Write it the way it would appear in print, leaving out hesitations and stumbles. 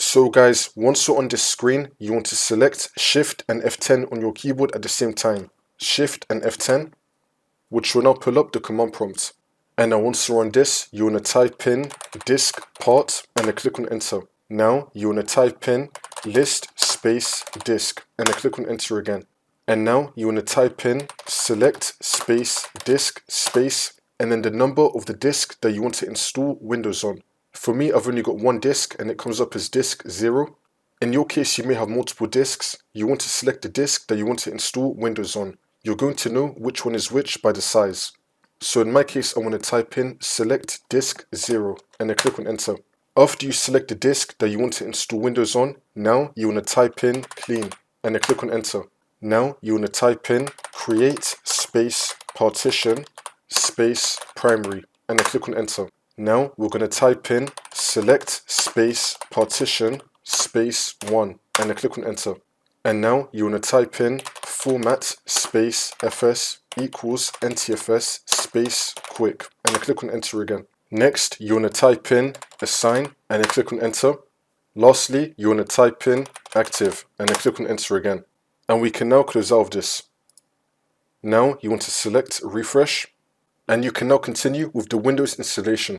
So guys, once you're on this screen, you want to select Shift and F10 on your keyboard at the same time. Shift and F10, which will now pull up the command prompt. And now once you're on this, you want to type in disk part and then click on enter. Now you want to type in list space disk and then click on enter again. And now you want to type in select space disk space and then the number of the disk that you want to install Windows on. For me, I've only got one disk and it comes up as disk 0. In your case, you may have multiple disks. You want to select the disk that you want to install Windows on. You're going to know which one is which by the size. So in my case, I want to type in select disk 0 and then click on enter. After you select the disk that you want to install Windows on, now you want to type in clean and then click on enter. Now you want to type in create space partition space primary and then click on enter. Now we're going to type in select space partition space 1 and then click on enter. And now you want to type in format space fs equals ntfs space quick and then click on enter again. Next you want to type in assign and then click on enter. Lastly you want to type in active and then click on enter again. And we can now close out of this. Now you want to select refresh and you can now continue with the Windows installation.